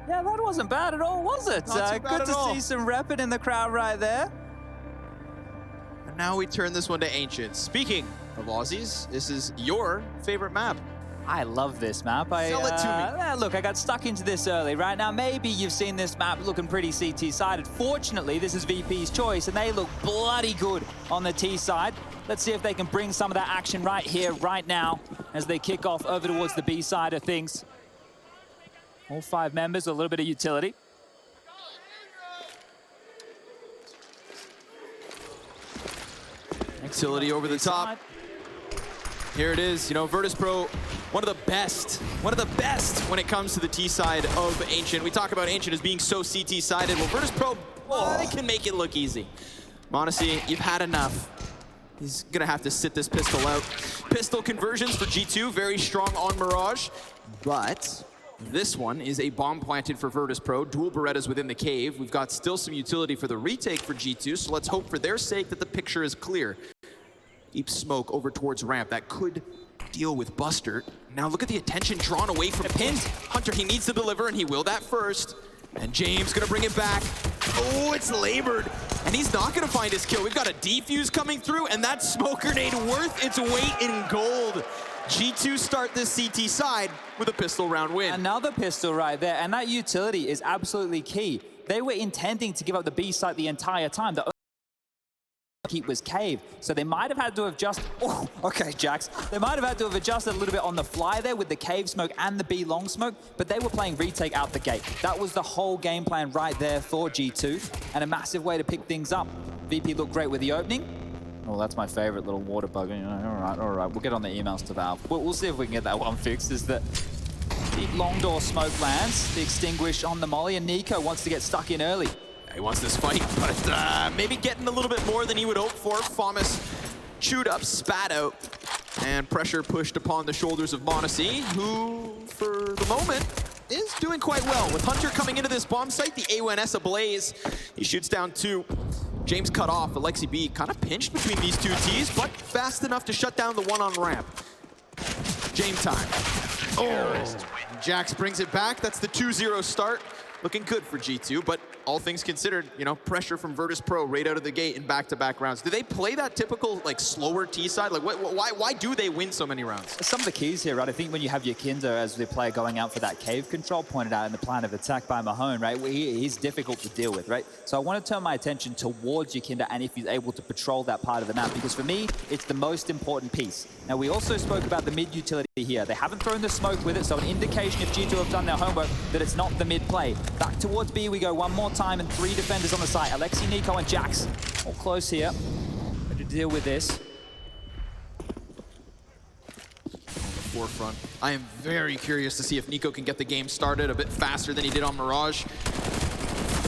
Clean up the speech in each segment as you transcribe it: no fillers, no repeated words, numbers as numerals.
Yeah, that wasn't bad at all, was it? Good to see some repping in the crowd right there. And now we turn this one to Ancient. Speaking of Aussies, this is your favorite map. I love this map. Sell it to me. Look, I got stuck into this early. Right now, maybe you've seen this map looking pretty CT-sided. Fortunately, this is VP's choice, and they look bloody good on the T side. Let's see if they can bring some of that action right here, right now, as they kick off over towards the B side of things. All 5 members, a little bit of utility. Utility over the top. Here it is, you know, Virtus.pro, one of the best when it comes to the T side of Ancient. We talk about Ancient as being so CT-sided. Well, Virtus.pro, they can make it look easy. Monacy, you've had enough. He's gonna have to sit this pistol out. Pistol conversions for G2, very strong on Mirage, but this one is a bomb planted for Virtus.pro. Dual Berettas within the cave. We've got still some utility for the retake for G2, so let's hope for their sake that the picture is clear. Deep smoke over towards ramp. That could deal with Buster. Now look at the attention drawn away from Pint. Hunter, he needs to deliver, and he will that first. And James gonna bring it back. Oh, it's labored. And he's not gonna find his kill. We've got a defuse coming through, and that smoke grenade worth its weight in gold. G2 start this CT side with a pistol round win. Another pistol right there, and that utility is absolutely key. They were intending to give up the B site the entire time. The keep was cave, so they might have had to have just, oh, okay, Jax. They might have had to have adjusted a little bit on the fly there with the cave smoke and the B long smoke, but they were playing retake out the gate. That was the whole game plan right there for G2, and a massive way to pick things up. VP looked great with the opening. Oh, that's my favorite little water bug. All right, we'll get on the emails to Valve. We'll see if we can get that one fixed. Is that deep long door smoke lands, the extinguish on the molly, and Nico wants to get stuck in early. He wants this fight, but maybe getting a little bit more than he would hope for. Famas chewed up, spat out, and pressure pushed upon the shoulders of Monacy, who, for the moment, is doing quite well. With Hunter coming into this bomb site, the A1S ablaze. He shoots down 2. James cut off. Alexi B kind of pinched between these 2 Ts, but fast enough to shut down the one on ramp. James time. Oh, Jax brings it back. That's the 2-0 start. Looking good for G2, but all things considered, you know, pressure from Virtus.pro right out of the gate in back-to-back rounds. Do they play that typical, like, slower T side? Like, why do they win so many rounds? Some of the keys here, right? I think when you have your Kinder as the player going out for that cave control, pointed out in the plan of attack by Mahone, right? He's difficult to deal with, right? So I want to turn my attention towards your Kinder and if he's able to patrol that part of the map, because for me, it's the most important piece. Now, we also spoke about the mid utility here. They haven't thrown the smoke with it, so an indication if G2 have done their homework that it's not the mid play. Back towards B we go one more time, and 3 defenders on the site. Alexi, Nico, and Jax all close here. Ready to deal with this. On the forefront. I am very curious to see if Nico can get the game started a bit faster than he did on Mirage.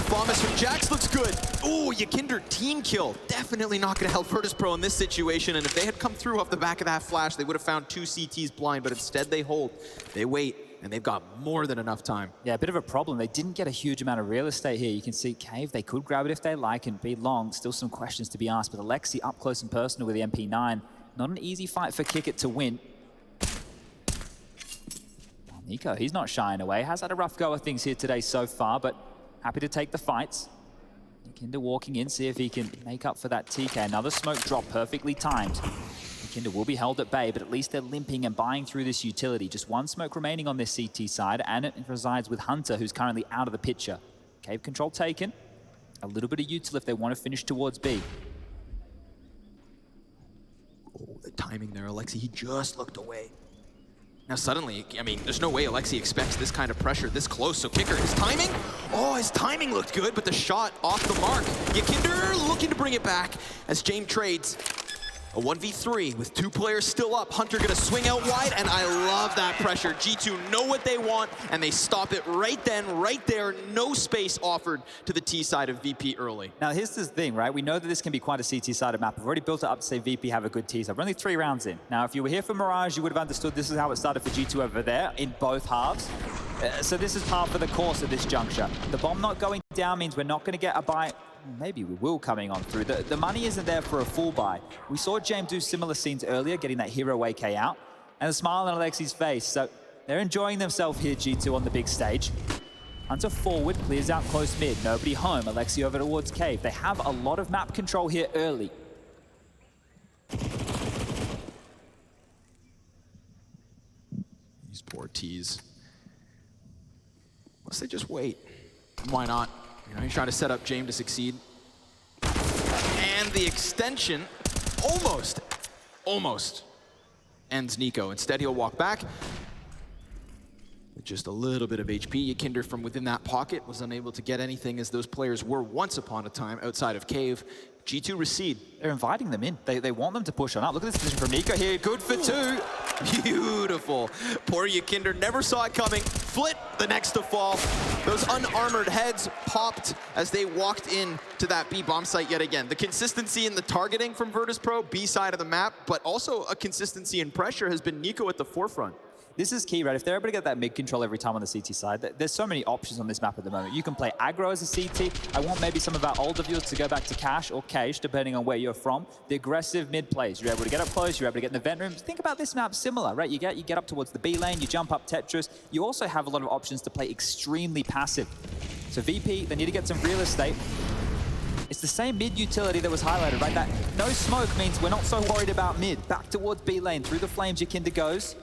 Famas from Jax looks good. Oh, Yakinder team kill. Definitely not going to help Virtus.pro in this situation, and if they had come through off the back of that flash, they would have found 2 CTs blind, but instead they hold. They wait. And they've got more than enough time. Yeah, a bit of a problem. They didn't get a huge amount of real estate here. You can see cave, they could grab it if they like and be long. Still some questions to be asked, but Alexi up close and personal with the MP9. Not an easy fight for Kickit to win. Well, Nico, he's not shying away. Has had a rough go of things here today so far, but happy to take the fights. Kinder walking in, see if he can make up for that TK. Another smoke drop, perfectly timed. Kinder will be held at bay, but at least they're limping and buying through this utility. Just 1 smoke remaining on this CT side, and it resides with Hunter, who's currently out of the picture. Cave control taken. A little bit of util if they want to finish towards B. Oh, the timing there, Alexi, he just looked away. Now suddenly, I mean, there's no way Alexi expects this kind of pressure this close. So Kicker, his timing? Oh, his timing looked good, but the shot off the mark. Yakinder looking to bring it back as James trades. A 1v3 with 2 players still up. Hunter gonna swing out wide, and I love that pressure. G2 know what they want, and they stop it right then, right there. No space offered to the T side of VP early. Now here's the thing, right? We know that this can be quite a CT-sided map. We've already built it up to say VP have a good T side. We're only 3 rounds in. Now if you were here for Mirage, you would have understood this is how it started for G2 over there in both halves. So this is par for the course at this juncture. The bomb not going down means we're not gonna get a buy. Maybe we will coming on through. The money isn't there for a full buy. We saw James do similar scenes earlier, getting that hero AK out, and a smile on Alexi's face. So they're enjoying themselves here, G2, on the big stage. Hunter forward, clears out close mid. Nobody home. Alexi over towards Cave. They have a lot of map control here early. These poor T's. Unless they just wait. Why not? You know, he's trying to set up James to succeed. And the extension almost ends Nico. Instead, he'll walk back. With just a little bit of HP, Yakinder from within that pocket was unable to get anything, as those players were once upon a time outside of Cave. G2 recede. They're inviting them in. They want them to push on up. Look at this position from Nico here. Good for two. Beautiful. Poor Yakinder never saw it coming. Flit the next to fall. Those unarmored heads popped as they walked in to that B bomb site yet again. The consistency in the targeting from Virtus.pro, B side of the map, but also a consistency in pressure has been Nico at the forefront. This is key, right? If they're able to get that mid control every time on the CT side, there's so many options on this map at the moment. You can play aggro as a CT. I want maybe some of our older viewers to go back to Cash or Cage, depending on where you're from. The aggressive mid plays. You're able to get up close, you're able to get in the vent rooms. Think about this map similar, right? You get up towards the B lane, you jump up Tetris. You also have a lot of options to play extremely passive. So VP, they need to get some real estate. It's the same mid utility that was highlighted, right? That no smoke means we're not so worried about mid. Back towards B lane, through the flames, Yakinder goes.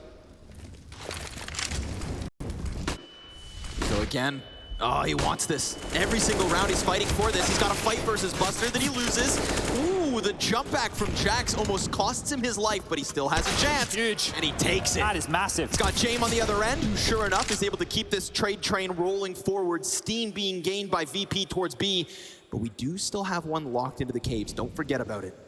So again, oh, he wants this. Every single round he's fighting for this. He's got a fight versus Buster that he loses. Ooh, the jump back from Jax almost costs him his life, but he still has a chance. Huge. And he takes it. That is massive. He's got James on the other end, who sure enough is able to keep this trade train rolling forward. Steam being gained by VP towards B. But we do still have one locked into the caves. Don't forget about it.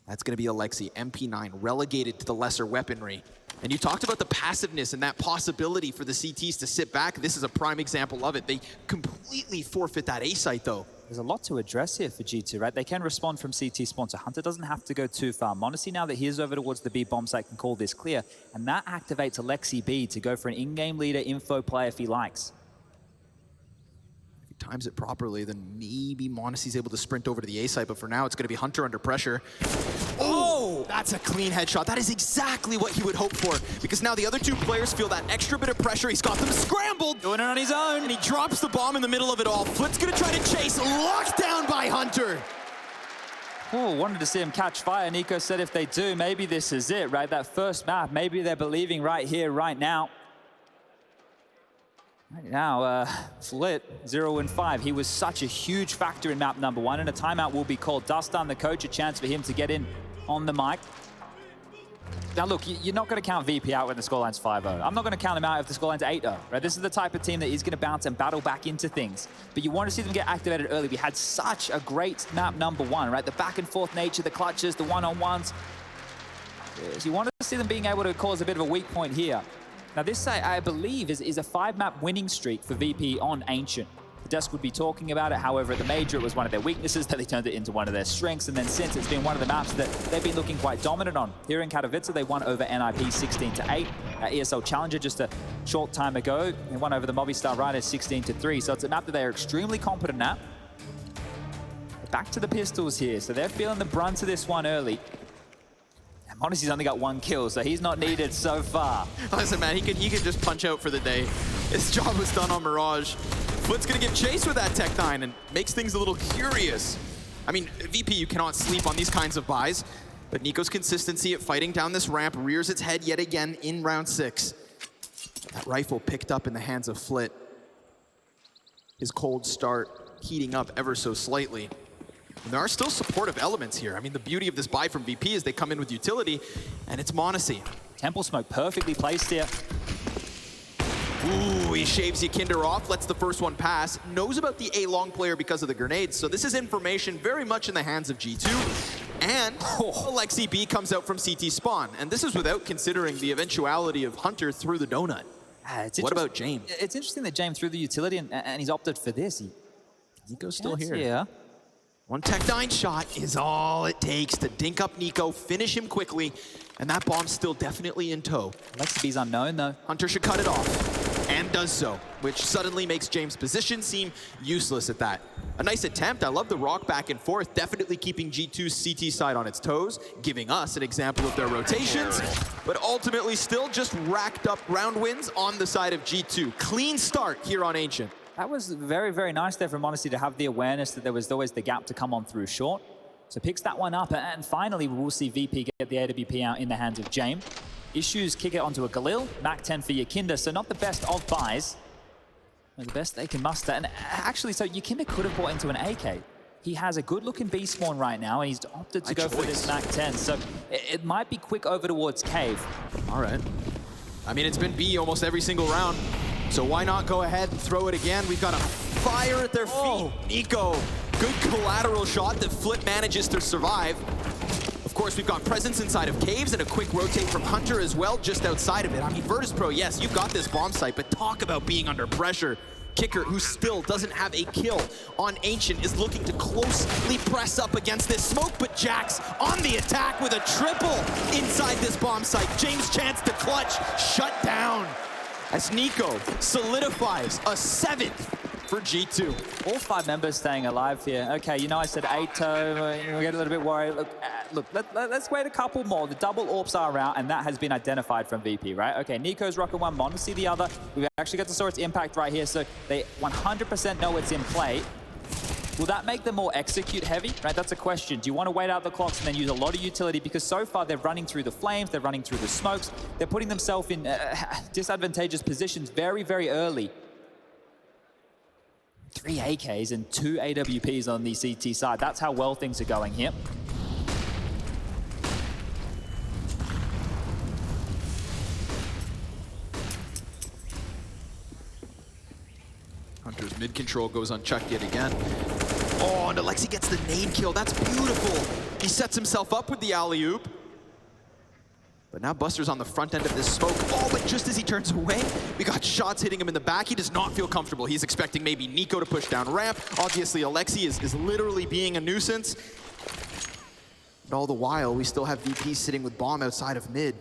That's going to be Alexi, MP9, relegated to the lesser weaponry. And you talked about the passiveness and that possibility for the CTs to sit back. This is a prime example of it. They completely forfeit that A site, though. There's a lot to address here for G2, right? They can respond from CT spawn, so Hunter doesn't have to go too far. Monacy, now that he is over towards the B bomb site, can call this clear. And that activates Alexi B to go for an in-game leader info play if he likes. If he times it properly, then maybe Monacy's able to sprint over to the A site, but for now it's going to be Hunter under pressure. Oh, that's a clean headshot. That is exactly what he would hope for, because now the other two players feel that extra bit of pressure. He's got them scrambled. Doing it on his own. And he drops the bomb in the middle of it all. Flit's gonna try to chase, locked down by Hunter. Oh, wanted to see him catch fire. Nico said if they do, maybe this is it, right? That first map, maybe they're believing right here, right now. Right now, Flit, 0-5. He was such a huge factor in map number 1, and a timeout will be called. Dustin, the coach, a chance for him to get in on the mic. Now look, you're not going to count VP out when the scoreline's 5-0. I'm not going to count him out if the scoreline's 8-0, right? This is the type of team that is going to bounce and battle back into things. But you want to see them get activated early. We had such a great map number 1, right? The back and forth nature, the clutches, the one-on-ones. You want to see them being able to cause a bit of a weak point here. Now this, I believe, is a 5-map winning streak for VP on Ancient. The desk would be talking about it. However, at the Major, it was one of their weaknesses, that they turned it into one of their strengths. And then since, it's been one of the maps that they've been looking quite dominant on. Here in Katowice, they won over NIP 16-8. ESL Challenger just a short time ago. They won over the Movistar Riders 16-3. So it's a map that they are extremely competent at. Back to the pistols here. So they're feeling the brunt of this one early. Monacy's only got 1 kill, so he's not needed so far. Listen, man, he could just punch out for the day. His job was done on Mirage. Flit's gonna give chase with that Tech 9 and makes things a little curious. I mean, VP, you cannot sleep on these kinds of buys, but Nico's consistency at fighting down this ramp rears its head yet again in round 6. That rifle picked up in the hands of Flit. His cold start heating up ever so slightly. And there are still supportive elements here. I mean, the beauty of this buy from VP is they come in with utility, and it's Monacy. Temple Smoke perfectly placed here. Ooh, he shaves Yakinder off, lets the first one pass, knows about the A-long player because of the grenades, so this is information very much in the hands of G2. And Alexi B comes out from CT spawn, and this is without considering the eventuality of Hunter through the donut. What about James? It's interesting that James threw the utility, and he's opted for this. Nico's still here. Yeah. One Tech 9 shot is all it takes to dink up Nico, finish him quickly, and that bomb's still definitely in tow. Alexi B's unknown, though. Hunter should cut it off. and does so, which suddenly makes James' position seem useless at that. A nice attempt. I love the rock back and forth, definitely keeping G2's CT side on its toes, giving us an example of their rotations, but ultimately still just racked up round wins on the side of G2. Clean start here on Ancient. That was very, very nice there from Honesty to have the awareness that there was always the gap to come on through short. So picks that one up, and finally we'll see VP get the AWP out in the hands of James. Issues kick it onto a Galil, Mac 10 for Yakinda, so not the best of buys. The best they can muster, and actually, so Yakinda could have bought into an AK. He has a good-looking B spawn right now, and he's opted to go for this Mac 10, so it might be quick over towards Cave. All right. I mean, it's been B almost every single round, so why not go ahead and throw it again? We've got a fire at their feet. Nico, good collateral shot that Flip manages to survive. Of course, we've got presence inside of Caves and a quick rotate from Hunter as well, just outside of it. I mean, Virtus.pro, yes, you've got this bomb site, but talk about being under pressure. Kicker, who still doesn't have a kill on Ancient, is looking to closely press up against this smoke, but Jax on the attack with a triple inside this bomb site. James' chance to clutch, shut down as Nico solidifies a 7th for G2. All 5 members staying alive here. Okay, you know I said 8, we get a little bit worried. Look, let's wait a couple more. The double AWPs are out, and that has been identified from VP, right? Okay, Nico's rocking one, Monacy the other. We've actually got to saw its impact right here, so they 100% know it's in play. Will that make them more execute heavy, right? That's a question. Do you want to wait out the clocks and then use a lot of utility? Because so far they're running through the flames, they're running through the smokes, they're putting themselves in disadvantageous positions very, very early. 3 AKs and 2 AWPs on the CT side. That's how well things are going here. Hunter's mid control goes unchecked yet again. Oh, and Alexi gets the nade kill. That's beautiful. He sets himself up with the alley-oop. But now Buster's on the front end of this smoke. Oh, but just as he turns away, we got shots hitting him in the back. He does not feel comfortable. He's expecting maybe Nico to push down ramp. Obviously, Alexi is literally being a nuisance. But all the while, we still have VP sitting with bomb outside of mid.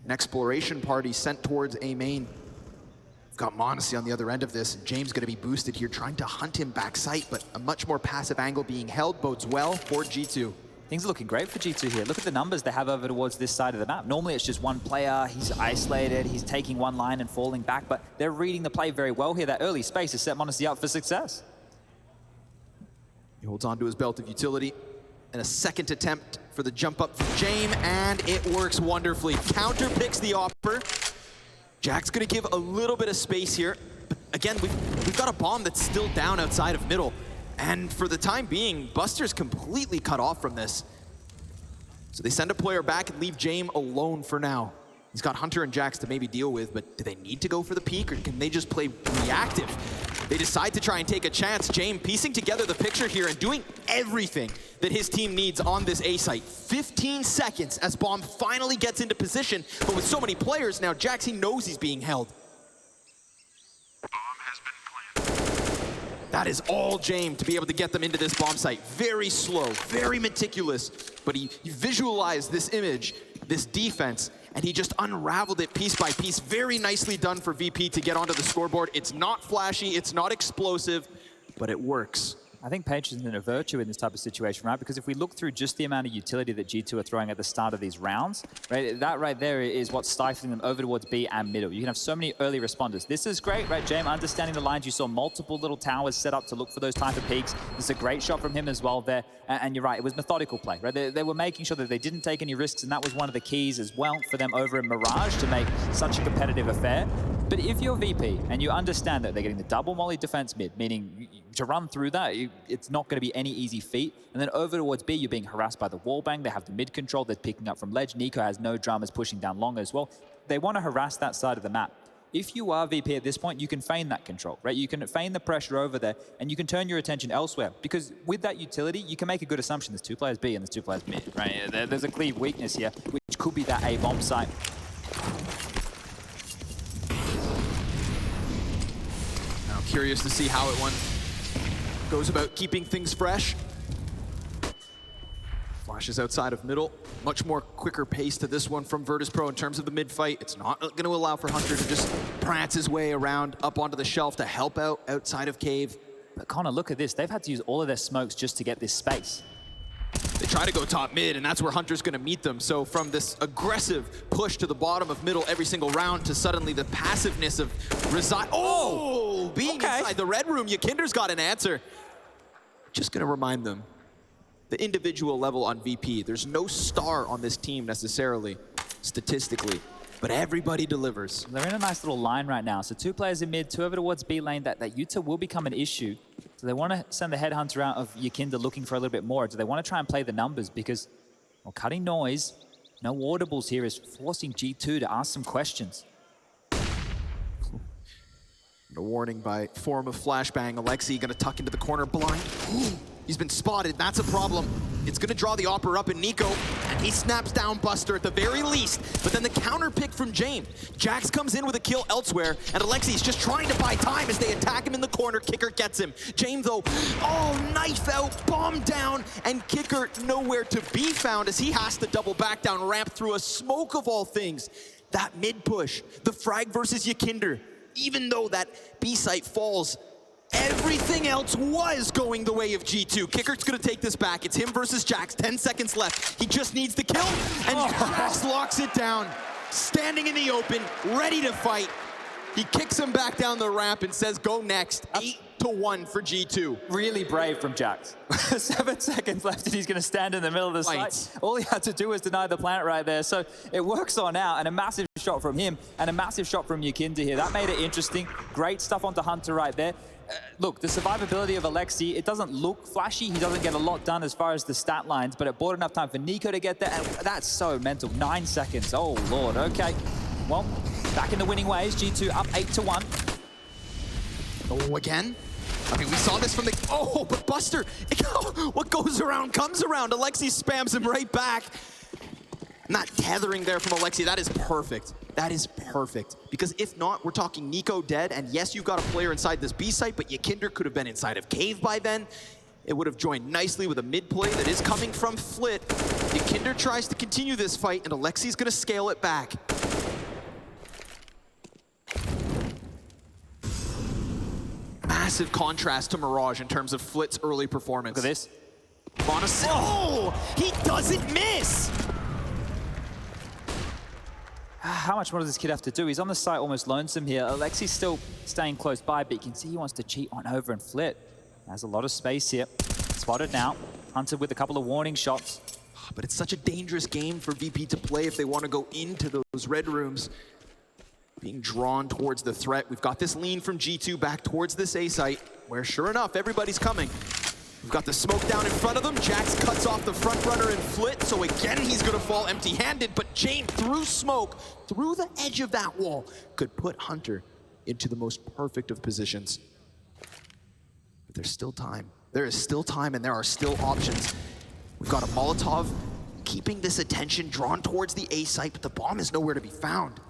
An exploration party sent towards A main. We've got Monacy on the other end of this. And James going to be boosted here, trying to hunt him back sight, but a much more passive angle being held bodes well for G2. Things are looking great for G2 here. Look at the numbers they have over towards this side of the map. Normally it's just one player, he's isolated, he's taking one line and falling back, but they're reading the play very well here. That early space has set Monacy up for success. He holds on to his belt of utility. And a second attempt for the jump up from James, and it works wonderfully. Counter picks the offer. Jack's gonna give a little bit of space here. But again, we've got a bomb that's still down outside of middle. And for the time being, Buster's completely cut off from this. So they send a player back and leave James alone for now. He's got Hunter and Jax to maybe deal with, but do they need to go for the peak, or can they just play reactive? They decide to try and take a chance. James piecing together the picture here and doing everything that his team needs on this A site. 15 seconds as bomb finally gets into position, but with so many players now, Jax, he knows he's being held. That is all James to be able to get them into this bomb site. Very slow, very meticulous, but he visualized this image, this defense, and he just unraveled it piece by piece. Very nicely done for VP to get onto the scoreboard. It's not flashy, it's not explosive, but it works. I think patience is a virtue in this type of situation, right? Because if we look through just the amount of utility that G2 are throwing at the start of these rounds, right, that right there is what's stifling them over towards B and middle. You can have so many early responders. This is great, right, James? Understanding the lines, you saw multiple little towers set up to look for those type of peaks. This is a great shot from him as well there. And you're right, it was methodical play, right? They were making sure that they didn't take any risks, and that was one of the keys as well for them over in Mirage to make such a competitive affair. But if you're VP and you understand that they're getting the double molly defense mid, meaning to run through that, it's not going to be any easy feat. And then over towards B, you're being harassed by the wallbang. They have the mid control. They're picking up from ledge. Nico has no dramas pushing down long as well. They want to harass that side of the map. If you are VP at this point, you can feign that control, right? You can feign the pressure over there, and you can turn your attention elsewhere. Because with that utility, you can make a good assumption. There's 2 players B and there's 2 players mid, right? There's a clear weakness here, which could be that A bomb site. Now, curious to see how it goes about keeping things fresh. Rushes outside of middle. Much more quicker pace to this one from Virtus.pro in terms of the mid fight. It's not going to allow for Hunter to just prance his way around up onto the shelf to help out outside of Cave. But Connor, look at this. They've had to use all of their smokes just to get this space. They try to go top mid, and that's where Hunter's going to meet them. So from this aggressive push to the bottom of middle every single round to suddenly the passiveness of being inside the red room, Yakinder's got an answer. Just going to remind them, the individual level on VP, there's no star on this team necessarily, statistically, but everybody delivers. They're in a nice little line right now. So 2 players in mid, 2 over towards B lane. That Utah will become an issue. So they want to send the headhunter out of Yakinder looking for a little bit more. Do they want to try and play the numbers? Because, well, cutting noise, no audibles here is forcing G2 to ask some questions. A warning by form of flashbang. Alexi gonna tuck into the corner blind. Ooh, he's been spotted, that's a problem. It's gonna draw the Opera up in Nico, and he snaps down Buster at the very least, but then the counter pick from James. Jax comes in with a kill elsewhere, and Alexi's just trying to buy time as they attack him in the corner. Kicker gets him. James though, knife out, bomb down, and Kicker nowhere to be found as he has to double back down ramp through a smoke of all things. That mid push, the frag versus Yakinder. Even though that B site falls, everything else was going the way of G2. Kicker's gonna take this back. It's him versus Jax, 10 seconds left. He just needs the kill, and Jax locks it down. Standing in the open, ready to fight. He kicks him back down the ramp and says, go next. 8-1 for G2. Really brave from Jax. 7 seconds left and he's going to stand in the middle of the site. All he had to do was deny the plant right there. So it works on out, and a massive shot from him and a massive shot from Yakinder here. That made it interesting. Great stuff onto Hunter right there. Look, the survivability of Alexi, it doesn't look flashy. He doesn't get a lot done as far as the stat lines, but it bought enough time for Nico to get there, and that's so mental. 9 seconds. Oh, Lord. Okay. Well, back in the winning ways. G2 up 8-1. Oh, again? I mean, we saw this from the... but Buster, what goes around comes around. Alexi spams him right back. Not tethering there from Alexi. That is perfect. That is perfect. Because if not, we're talking Nico dead, and yes, you've got a player inside this B site, but Yakinder could have been inside of Cave by then. It would have joined nicely with a mid play that is coming from Flit. Yakinder tries to continue this fight, and Alexi's gonna scale it back. Massive contrast to Mirage in terms of Flit's early performance. Look at this. He doesn't miss! How much more does this kid have to do? He's on the site almost lonesome here. Alexi's still staying close by, but you can see he wants to cheat on over and Flit. Has a lot of space here. Spotted now. Hunter with a couple of warning shots. But it's such a dangerous game for VP to play if they want to go into those red rooms. Being drawn towards the threat. We've got this lean from G2 back towards this A site, where sure enough, everybody's coming. We've got the smoke down in front of them. Jax cuts off the front runner and Flit, so again, he's gonna fall empty-handed, but James, through smoke, through the edge of that wall, could put Hunter into the most perfect of positions. But there's still time. There is still time, and there are still options. We've got a Molotov keeping this attention drawn towards the A site, but the bomb is nowhere to be found.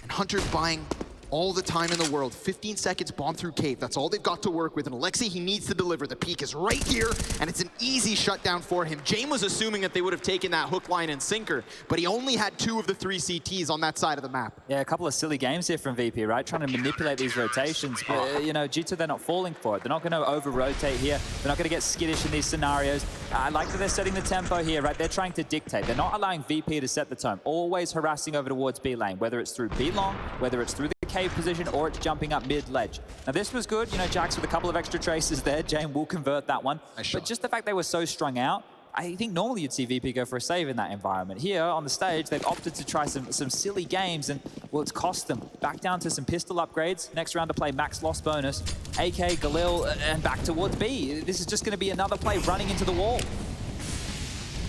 And Hunter's buying all the time in the world. 15 seconds, bomb through Cave. That's all they've got to work with. And Alexi, he needs to deliver. The peak is right here, and it's an easy shutdown for him. James was assuming that they would have taken that hook, line, and sinker, but he only had 2 of the 3 CTs on that side of the map. Yeah, a couple of silly games here from VP, right? Trying to manipulate these rotations. But, you know, G2, they're not falling for it. They're not going to over-rotate here. They're not going to get skittish in these scenarios. I like that they're setting the tempo here, right? They're trying to dictate. They're not allowing VP to set the tone. Always harassing over towards B lane, whether it's through B long, whether it's through the Cave position, or it's jumping up mid-ledge. Now, this was good. You know, Jax with a couple of extra traces there. James will convert that one. But just the fact they were so strung out, I think normally you'd see VP go for a save in that environment. Here on the stage, they've opted to try some silly games, and, well, it's cost them. Back down to some pistol upgrades. Next round to play max loss bonus. AK, Galil, and back towards B. This is just going to be another play running into the wall.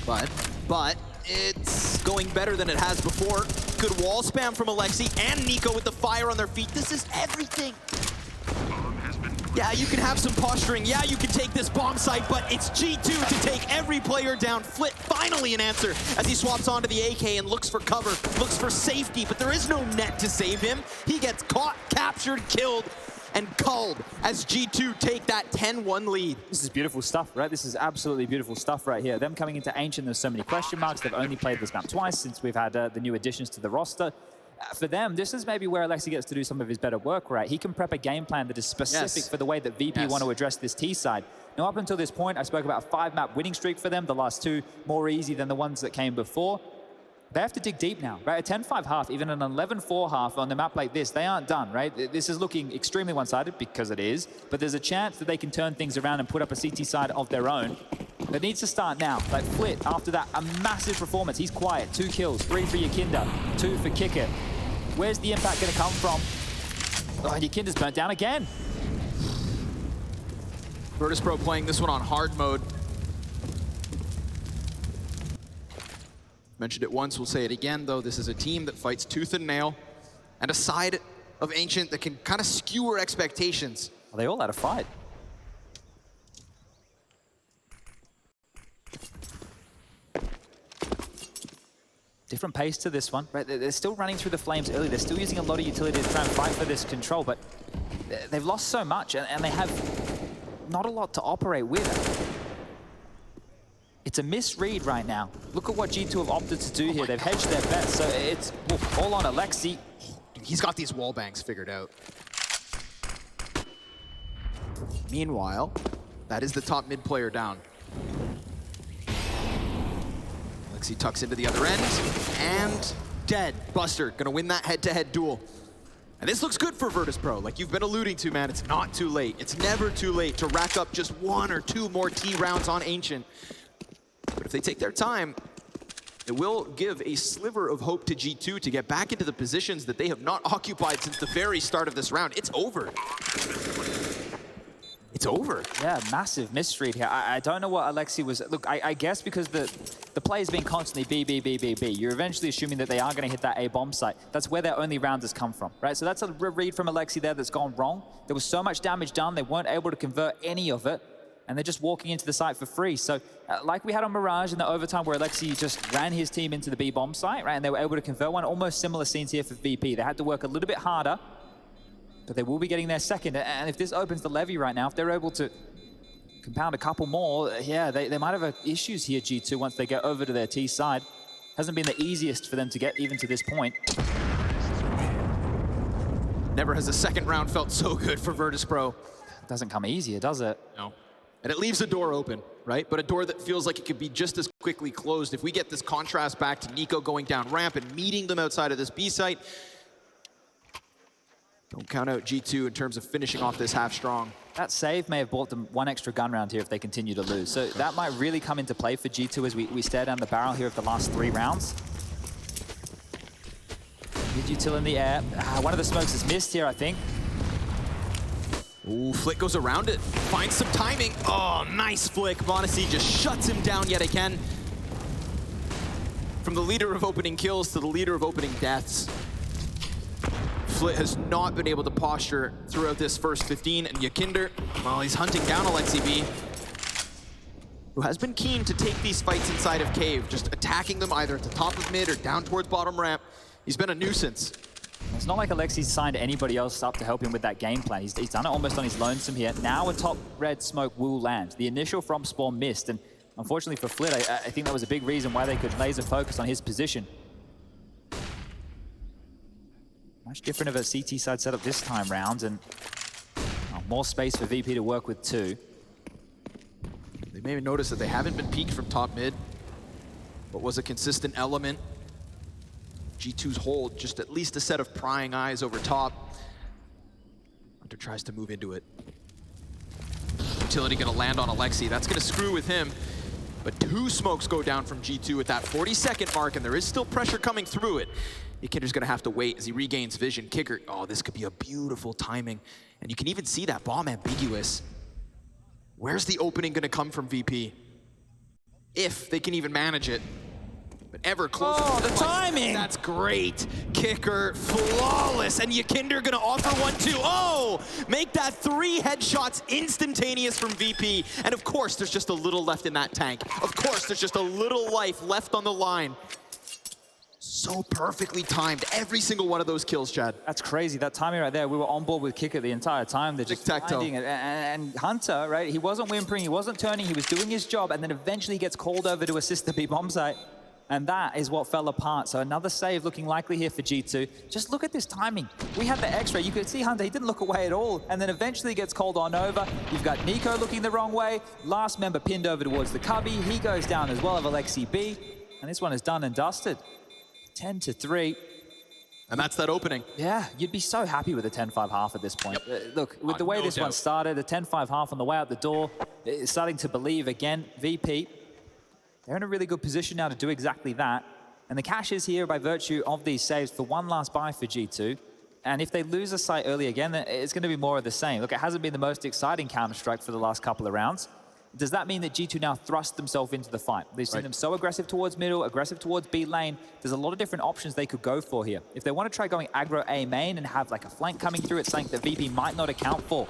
But it's going better than it has before. Good wall spam from Alexi and Nico with the fire on their feet. This is everything. Yeah, you can have some posturing. Yeah, you can take this bomb site, but it's G2 to take every player down. Flit finally an answer as he swaps onto the AK and looks for cover, looks for safety, but there is no net to save him. He gets caught, captured, killed, and culled as G2 take that 10-1 lead. This is beautiful stuff, right? This is absolutely beautiful stuff right here. Them coming into Ancient, there's so many question marks. They've only played this map twice since we've had the new additions to the roster. For them, this is maybe where Alexi gets to do some of his better work, right? He can prep a game plan that is specific for the way that VP want to address this T side. Now, up until this point, I spoke about a 5-map winning streak for them. The last 2 more easy than the ones that came before. They have to dig deep now, right? A 10-5 half, even an 11-4 half on a map like this, they aren't done, right? This is looking extremely one-sided because it is, but there's a chance that they can turn things around and put up a CT side of their own. It needs to start now. Like Flit, after that, a massive performance. He's quiet, 2 kills, 3 for Yakinda, 2 for Kicker. Where's the impact going to come from? Oh, Yakinda's burnt down again. Virtus.pro playing this one on hard mode. Mentioned it once, we'll say it again, though. This is a team that fights tooth and nail, and a side of Ancient that can kind of skewer expectations. Well, they all had a fight. Different pace to this one, right? They're still running through the flames early. They're still using a lot of utility to try and fight for this control, but they've lost so much, and they have not a lot to operate with. It's a misread right now. Look at what G2 have opted to do here. They've hedged their bets, so it's all on Alexi. He's got these wall bangs figured out. Meanwhile, that is the top mid player down. Alexi tucks into the other end, and dead. Buster gonna win that head-to-head duel. And this looks good for Virtus.pro. Like you've been alluding to, man, it's not too late. It's never too late to rack up just 1 or 2 more T rounds on Ancient. But if they take their time, it will give a sliver of hope to G2 to get back into the positions that they have not occupied since the very start of this round. It's over. It's over. Yeah, massive misread here. I don't know what Alexi was... Look, I guess because the play has been constantly B, B, B, B, B. You're eventually assuming that they are going to hit that A bomb site. That's where their only round has come from, right? So that's a read from Alexi there that's gone wrong. There was so much damage done, they weren't able to convert any of it. And they're just walking into the site for free. So like we had on Mirage in the overtime where Alexi just ran his team into the B bomb site, right? And they were able to convert one. Almost similar scenes here for VP. They had to work a little bit harder, but they will be getting their second. And if this opens the levy right now, if they're able to compound a couple more, yeah, they might have issues here, G2, once they get over to their T side. Hasn't been the easiest for them to get even to this point. Never has a second round felt so good for Virtus.pro. Doesn't come easier, does it? No. And it leaves a door open, right? But a door that feels like it could be just as quickly closed. If we get this contrast back to Nico going down ramp and meeting them outside of this B site, don't count out G2 in terms of finishing off this half strong. That save may have bought them 1 extra gun round here if they continue to lose. So that might really come into play for G2 as we stare down the barrel here of the last 3 rounds. Good util in the air. One of the smokes is missed here, I think. Ooh, Flick goes around it, finds some timing. Oh, nice flick. m0NESY just shuts him down yet again. From the leader of opening kills to the leader of opening deaths. Flit has not been able to posture throughout this first 15, and Yakinda, well, he's hunting down Alexi B, who has been keen to take these fights inside of Cave, just attacking them either at the top of mid or down towards bottom ramp. He's been a nuisance. It's not like Alexi's signed anybody else up to help him with that game plan. He's done it almost on his lonesome here. Now a top red smoke will land. The initial from spawn missed, and unfortunately for Flit, I think that was a big reason why they could laser focus on his position. Much different of a CT side setup this time round, and more space for VP to work with too. They may have noticed that they haven't been peaked from top mid. What was a consistent element? G2's hold, just at least a set of prying eyes over top. Hunter tries to move into it. Utility gonna land on Alexi. That's gonna screw with him. But 2 smokes go down from G2 at that 40-second mark, and there is still pressure coming through it. Yakinda's gonna have to wait as he regains vision. Kicker, oh, this could be a beautiful timing. And you can even see that bomb ambiguous. Where's the opening gonna come from VP? If they can even manage it. But ever closer. Oh, the timing! That's great. Kicker, flawless. And Yakinda gonna offer one too. Oh, make that 3 headshots instantaneous from VP. And of course, there's just a little left in that tank. Of course, there's just a little life left on the line. So so perfectly timed. Every single one of those kills, Chad. That's crazy. That timing right there, we were on board with Kicker the entire time. They're just finding it. And Hunter, right, he wasn't whimpering, he wasn't turning, he was doing his job, and then eventually gets called over to assist the B bomb site. And that is what fell apart. So another save looking likely here for G2. Just look at this timing. We had the X-ray. You could see Hunter, he didn't look away at all. And then eventually gets called on over. You've got Nico looking the wrong way. Last member pinned over towards the cubby. He goes down as well of Alexi B. And this one is done and dusted. 10-3. And that's that opening. Yeah, you'd be so happy with a 10-5 half at this point. Yep. Look, with the way this one started, a 10-5 half on the way out the door, it's starting to believe again, VP. They're in a really good position now to do exactly that. And the cash is here by virtue of these saves for one last buy for G2. And if they lose a site early again, then it's going to be more of the same. Look, it hasn't been the most exciting Counter-Strike for the last couple of rounds. Does that mean that G2 now thrust themselves into the fight? They've seen them so aggressive towards middle, aggressive towards B lane. There's a lot of different options they could go for here. If they want to try going aggro A main and have like a flank coming through, it's something that VP might not account for.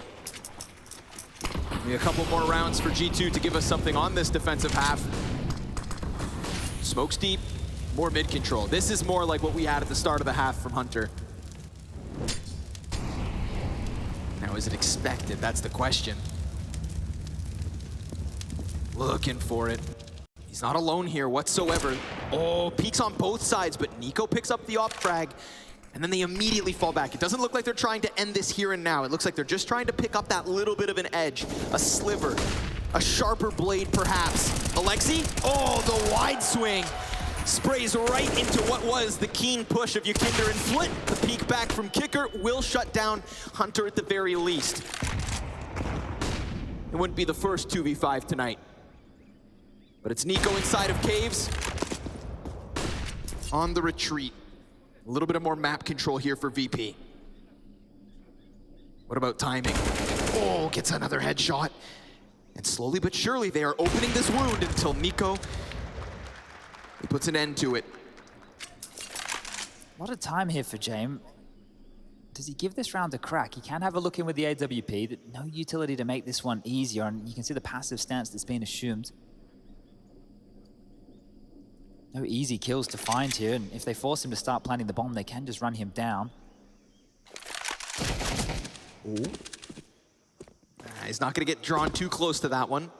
Maybe a couple more rounds for G2 to give us something on this defensive half. Smokes deep, more mid control. This is more like what we had at the start of the half from Hunter. Now, is it expected? That's the question. Looking for it. He's not alone here whatsoever. Oh, peeks on both sides, but Nico picks up the op frag, and then they immediately fall back. It doesn't look like they're trying to end this here and now. It looks like they're just trying to pick up that little bit of an edge, a sliver, a sharper blade perhaps. Alexi, oh, the wide swing. Sprays right into what was the keen push of Yakinder and Flit. The peek back from Kicker will shut down Hunter at the very least. It wouldn't be the first 2v5 tonight. But it's Nico inside of caves. On the retreat. A little bit of more map control here for VP. What about timing? Oh, gets another headshot. And slowly but surely, they are opening this wound until Nico, he puts an end to it. A lot of time here for James. Does he give this round a crack? He can have a look in with the AWP. No utility to make this one easier, and you can see the passive stance that's being assumed. No easy kills to find here, and if they force him to start planting the bomb, they can just run him down. Ooh. He's not going to get drawn too close to that one.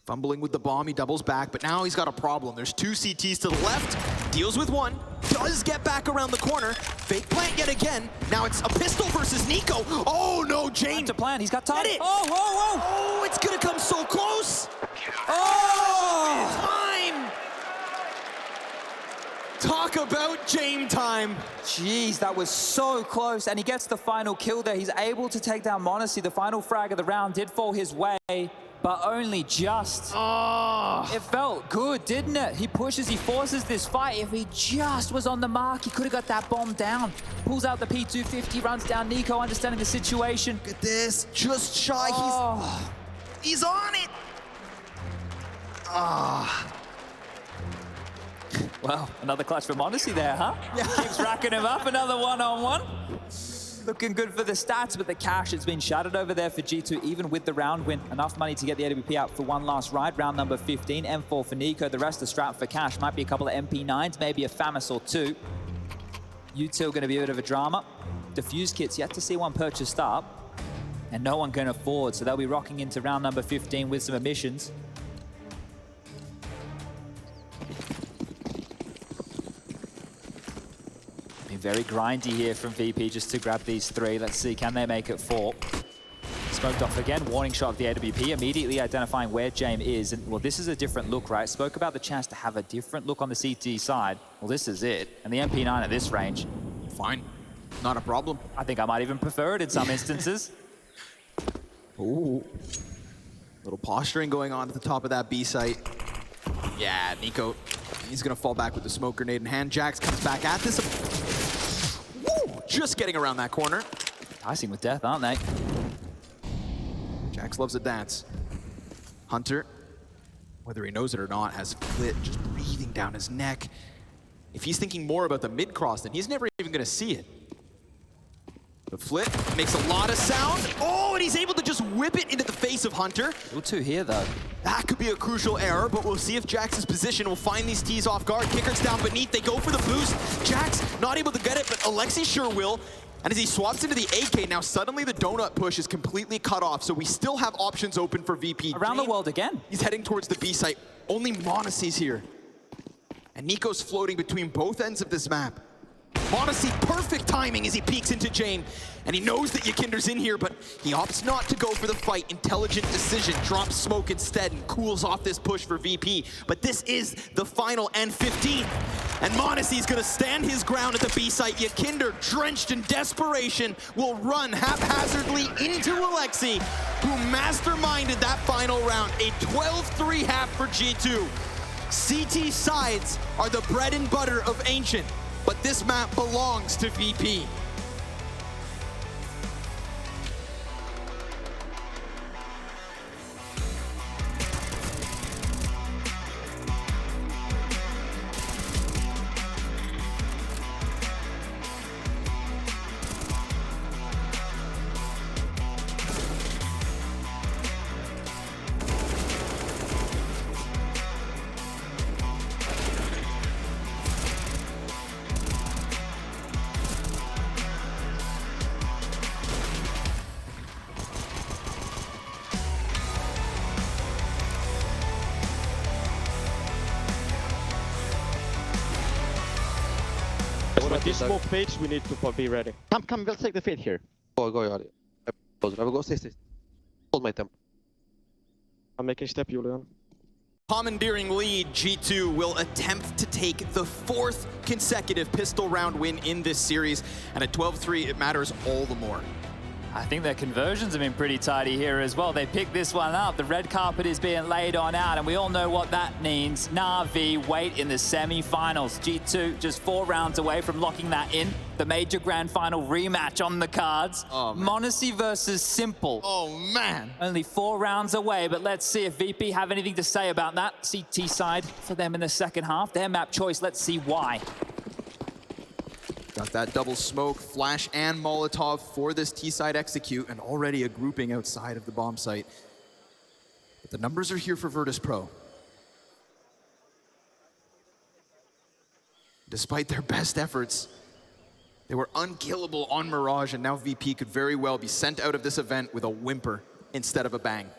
Fumbling with the bomb, he doubles back, but now he's got a problem. There's two CTs to the left, deals with one, does get back around the corner, fake plant yet again. Now it's a pistol versus Nico. Oh no, Jane. To plan, he's got time. Oh, whoa, whoa. Oh, it's gonna come so close. Oh, time. Talk about Jane time. Jeez, that was so close, and he gets the final kill there. He's able to take down Monacy. The final frag of the round did fall his way, but only just. Oh. It felt good, didn't it? He pushes, he forces this fight. If he just was on the mark, he could have got that bomb down. Pulls out the P250, runs down Nico, understanding the situation. Look at this, just shy. Oh. He's on it. Ah. Well, another clutch for Monacy there, huh? Yeah. Keeps racking him up, another one-on-one. Looking good for the stats, but the cash has been shattered over there for G2, even with the round win. Enough money to get the AWP out for one last ride. Round number 15, M4 for Nico. The rest are strapped for cash. Might be a couple of MP9s, maybe a FAMAS or two. Util going to be a bit of a drama. Defuse kits, yet to see one purchased up. And no one can afford, so they'll be rocking into round number 15 with some emissions. Very grindy here from VP just to grab these three. Let's see, can they make it 4? Smoked off again, warning shot of the AWP, immediately identifying where James is. And well, this is a different look, right? Spoke about the chance to have a different look on the CT side. Well, this is it. And the MP9 at this range. Fine, not a problem. I think I might even prefer it in some instances. Ooh. Little posturing going on at the top of that B site. Yeah, Nico, he's gonna fall back with the smoke grenade in hand. Jax comes back at this. Just getting around that corner. Enticing with death, aren't they? Jax loves a dance. Hunter, whether he knows it or not, has Flit just breathing down his neck. If he's thinking more about the mid-cross, then he's never even going to see it. But Flit makes a lot of sound. Oh, and he's able to just whip it into the face of Hunter. Still two here, though. That could be a crucial error, but we'll see if Jax's position will find these T's off guard. Kicker's down beneath, they go for the boost. Jax not able to get it, but Alexi sure will. And as he swaps into the AK, now suddenly the donut push is completely cut off, so we still have options open for VP. Around the world again. He's heading towards the B site. Only Monacy's here. And Nico's floating between both ends of this map. Monacy, perfect timing as he peeks into Jane. And he knows that Yakinder's in here, but he opts not to go for the fight. Intelligent decision, drops smoke instead and cools off this push for VP. But this is the final N15. And Monacy's gonna stand his ground at the B site. Yakinder, drenched in desperation, will run haphazardly into Alexi, who masterminded that final round. A 12-3 half for G2. CT sides are the bread and butter of Ancient, but this map belongs to VP. When this smoke fades, we need to be ready. Come, we'll take the fade here. Go, Jari. I will go 60. Hold my tempo. I'm making step, Julian. Commandeering lead, G2 will attempt to take the 4th consecutive pistol round win in this series. And at 12-3, it matters all the more. I think their conversions have been pretty tidy here as well. They picked this one up. The red carpet is being laid on out, and we all know what that means. Na'Vi wait in the semi-finals. G2 just 4 rounds away from locking that in. The major grand final rematch on the cards. Oh, Monacy versus Simple. Oh, man. Only 4 rounds away, but let's see if VP have anything to say about that. CT side for them in the second half. Their map choice, let's see why. Got that double smoke, flash, and Molotov for this T-side execute, and already a grouping outside of the bomb site. But the numbers are here for Virtus.pro. Despite their best efforts, they were unkillable on Mirage, and now VP could very well be sent out of this event with a whimper instead of a bang.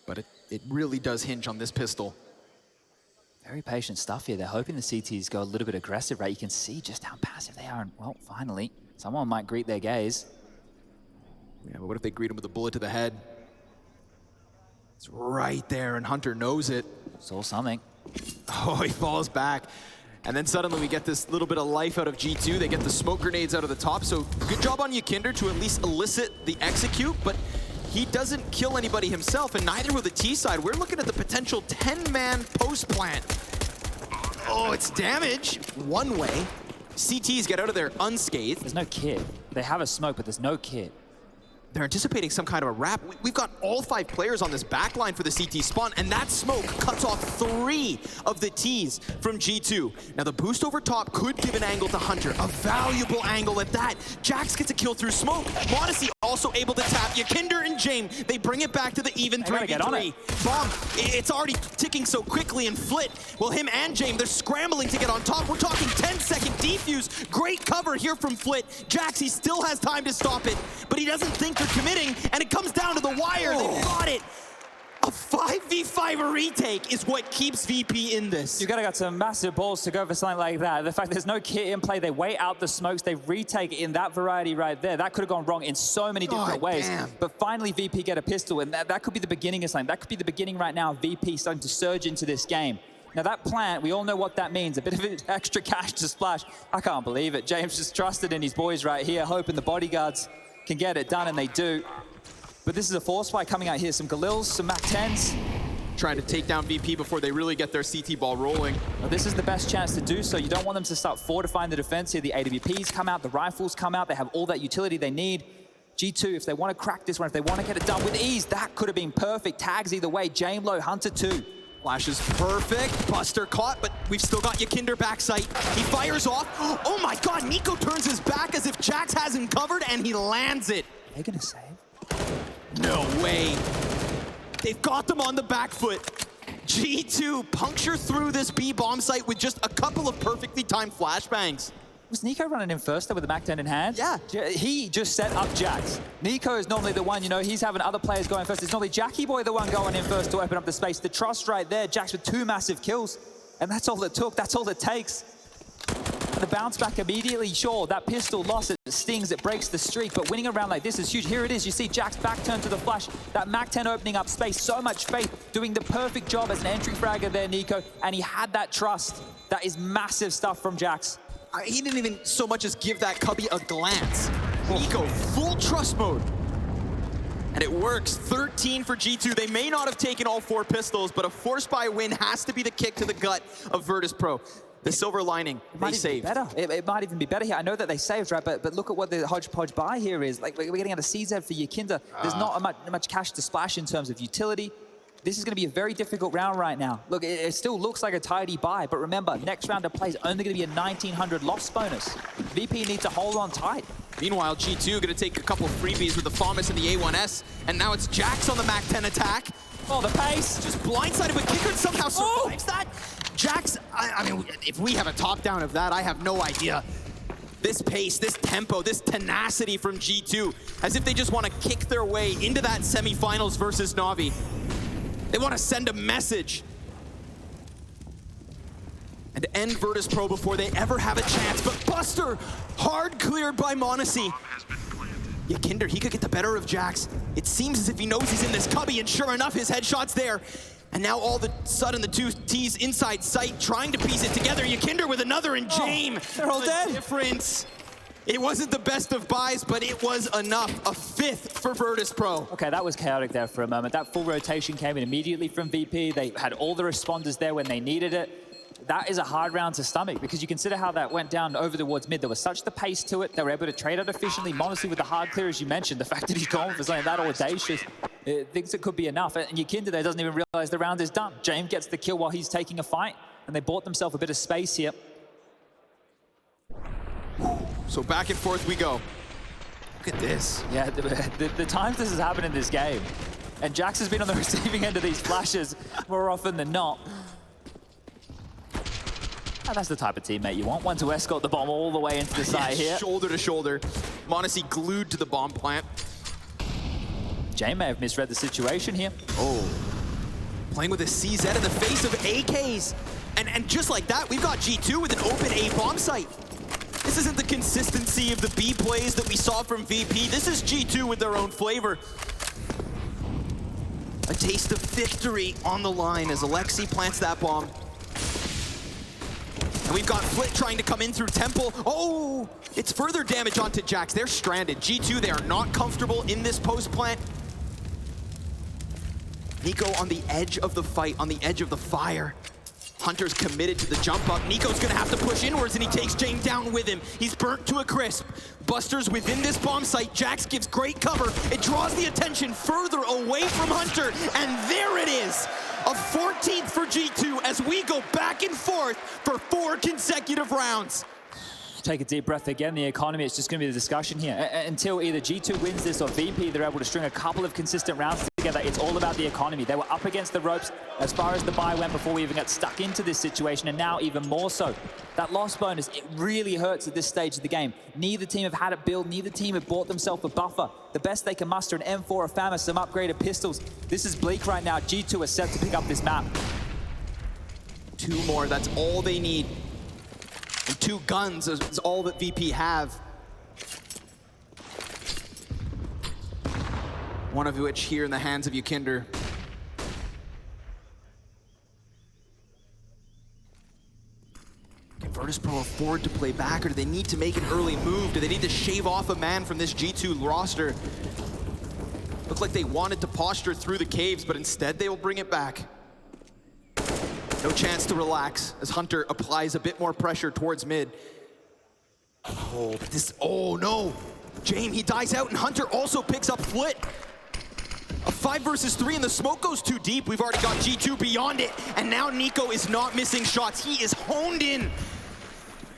But it really does hinge on this pistol. Very patient stuff here. They're hoping the CTs go a little bit aggressive, right? You can see just how passive they are. And, well, finally, someone might greet their gaze. Yeah, but what if they greet him with a bullet to the head? It's right there, and Hunter knows it. Saw something. Oh, he falls back. And then suddenly we get this little bit of life out of G2. They get the smoke grenades out of the top. So good job on Yakinder to at least elicit the execute, but he doesn't kill anybody himself, and neither will the T side. We're looking at the potential 10-man post plant. Oh, it's damage one way. CTs get out of there unscathed. There's no kit. They have a smoke, but there's no kit. They're anticipating some kind of a wrap. We've got all 5 players on this backline for the CT spawn, and that smoke cuts off 3 of the Ts from G2. Now the boost over top could give an angle to Hunter, a valuable angle at that. Jax gets a kill through smoke. Monacy also able to tap. Yakinder and Jame, they bring it back to the even 3v3. Bomb, it's already ticking so quickly, and Flit, well, him and Jame, they're scrambling to get on top. We're talking 10-second defuse. Great cover here from Flit. Jax, he still has time to stop it, but he doesn't think they're committing, and it comes down to the wire. They got it. A 5v5 retake is what keeps VP in this. You gotta got some massive balls to go for something like that. The fact there's no kit in play, they wait out the smokes, they retake in that variety right there. That could have gone wrong in so many different ways. Damn. But finally VP get a pistol, and that could be the beginning of something. That could be the beginning right now of VP starting to surge into this game. Now that plant, we all know what that means. A bit of extra cash to splash. I can't believe it. James just trusted in his boys right here, hoping the bodyguards can get it done, and they do. But this is a force fight coming out here. Some Galils, some MAC-10s. Trying to take down VP before they really get their CT ball rolling. Well, this is the best chance to do so. You don't want them to start fortifying the defense here. The AWPs come out, the rifles come out. They have all that utility they need. G2, if they want to crack this one, if they want to get it done with ease, that could have been perfect. Tags either way. Jame low, Hunter too. Flash is perfect. Buster caught, but we've still got Yakinder backside. He fires off. Oh my god, Nico turns his back as if Jax has him covered, and he lands it. Are they gonna save? No way. They've got them on the back foot. G2 puncture through this B bomb site with just a couple of perfectly timed flashbangs. Was Nico running in first there with the Mac 10 in hand? Yeah. He just set up Jax. Nico is normally the one, you know, he's having other players going first. It's normally Jackie Boy the one going in first to open up the space. The trust right there, Jax with 2 massive kills. And that's all it took, that's all it takes. And the bounce back immediately, sure, that pistol loss, it stings, it breaks the streak, but winning a round like this is huge. Here it is, you see Jax back turn to the flash, that Mac 10 opening up space, so much faith, doing the perfect job as an entry fragger there, Nico, and he had that trust. That is massive stuff from Jax. He didn't even so much as give that cubby a glance. Nico, full trust mode. And it works, 13 for G2. They may not have taken all 4 pistols, but a force buy win has to be the kick to the gut of Virtus.pro. The silver lining, they saved. It might even be better here. I know that they saved, right? But look at what the hodgepodge buy here is. Like, we're getting out a CZ for Yakinder. There's not much cash to splash in terms of utility. This is going to be a very difficult round right now. Look, it still looks like a tidy buy, but remember, next round of play is only going to be a 1900 loss bonus. VP needs to hold on tight. Meanwhile, G2 going to take a couple of freebies with the FAMAS and the A1S, and now it's Jax on the Mac 10 attack. Oh, the pace! Just blindsided, but Kicker somehow survives that. Jax, I mean, if we have a top down of that, I have no idea. This pace, this tempo, this tenacity from G2, as if they just want to kick their way into that semifinals versus Na'Vi. They want to send a message and end Virtus.pro before they ever have a chance. But Buster, hard cleared by m0NESY. Yakinder, he could get the better of Jax. It seems as if he knows he's in this cubby, and sure enough, his headshot's there. And now all of a sudden, the 2 T's inside sight, trying to piece it together. Yakinder with another, and Jame. They're all dead. Difference. It wasn't the best of buys, but it was enough. A 5th for Virtus.pro. Okay, that was chaotic there for a moment. That full rotation came in immediately from VP. They had all the responders there when they needed it. That is a hard round to stomach because you consider how that went down over towards mid. There was such the pace to it. They were able to trade out efficiently. m0NESY with the hard clear, as you mentioned. The fact that he's gone for something that audacious, thinks it could be enough. And Yakinder there doesn't even realize the round is done. Jame gets the kill while he's taking a fight, and they bought themselves a bit of space here. So back and forth we go. Look at this. Yeah, the times this has happened in this game, and Jax has been on the receiving end of these flashes more often than not. And that's the type of teammate you want. One to escort the bomb all the way into the side here. Shoulder to shoulder. m0NESY glued to the bomb plant. Jay may have misread the situation here. Oh. Playing with a CZ in the face of AKs. And just like that, we've got G2 with an open A bomb site. This isn't the consistency of the B plays that we saw from VP. This is G2 with their own flavor. A taste of victory on the line as Alexi plants that bomb. And we've got Flit trying to come in through Temple. Oh, it's further damage onto Jax. They're stranded. G2, they are not comfortable in this post plant. Nico on the edge of the fight, on the edge of the fire. Hunter's committed to the jump up. Nico's gonna have to push inwards, and he takes Jane down with him. He's burnt to a crisp. Buster's within this bomb site. Jax gives great cover. It draws the attention further away from Hunter, and there it is. A 14th for G2 as we go back and forth for 4 consecutive rounds. Take a deep breath again. The economy, it's just going to be the discussion here. Until either G2 wins this or VP, they're able to string a couple of consistent rounds together. It's all about the economy. They were up against the ropes as far as the buy went before we even got stuck into this situation, and now even more so. That loss bonus, it really hurts at this stage of the game. Neither team have had it built. Neither team have bought themselves a buffer. The best they can muster, an M4, a FAMAS, some upgraded pistols. This is bleak right now. G2 are set to pick up this map. 2 more, that's all they need. And 2 guns is all that VP have. One of which here in the hands of Yakinder. Can Virtus.pro afford to play back, or do they need to make an early move? Do they need to shave off a man from this G2 roster? Looked like they wanted to posture through the caves, but instead they will bring it back. No chance to relax as Hunter applies a bit more pressure towards mid. Oh, but this, oh no! Jame, he dies out, and Hunter also picks up Flit. A 5 versus 3, and the smoke goes too deep. We've already got G2 beyond it, and now Nico is not missing shots. He is honed in,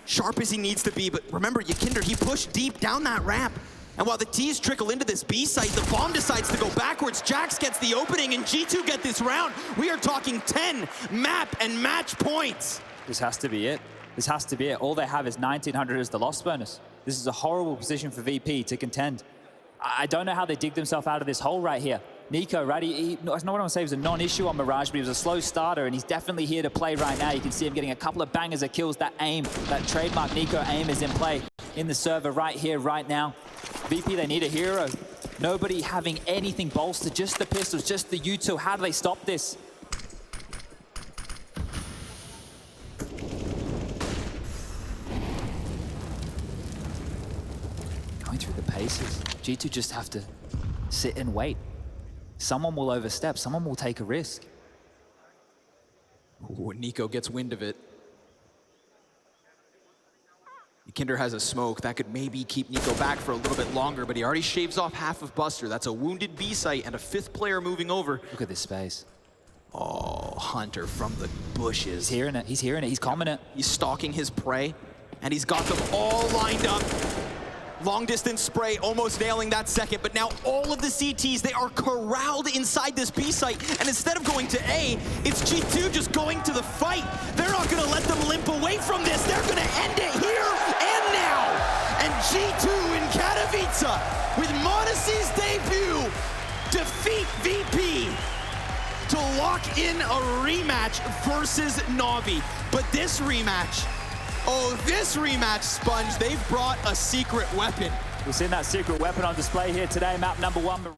sharp as he needs to be. But remember, Yakinder, he pushed deep down that ramp. And while the T's trickle into this B site, the bomb decides to go backwards. Jax gets the opening, and G2 get this round. We are talking 10 map and match points. This has to be it. This has to be it. All they have is 1900 as the loss bonus. This is a horrible position for VP to contend. I don't know how they dig themselves out of this hole right here. Nico, right, I don't want to say he was a non-issue on Mirage, but he was a slow starter, and he's definitely here to play right now. You can see him getting a couple of bangers of kills. That aim, that trademark Nico aim is in play in the server right here, right now. VP, they need a hero. Nobody having anything bolstered, just the pistols, just the U2. How do they stop this? Going through the paces. G2 just have to sit and wait. Someone will overstep, someone will take a risk. Ooh, Nico gets wind of it. Yakinder has a smoke that could maybe keep Nico back for a little bit longer, but he already shaves off half of Buster. That's a wounded B site and a 5th player moving over. Look at this space. Oh, Hunter from the bushes. He's hearing it, he's calming it. He's stalking his prey, and he's got them all lined up. Long distance spray, almost nailing that second, but now all of the CTs, they are corralled inside this B site, and instead of going to A, it's G2 just going to the fight. They're not gonna let them limp away from this. They're gonna end it here and now. And G2 in Katowice, with Modessy's debut, defeat VP to lock in a rematch versus Na'Vi. But this rematch, oh, this rematch, Sponge, they've brought a secret weapon. We've seen that secret weapon on display here today, map number 1.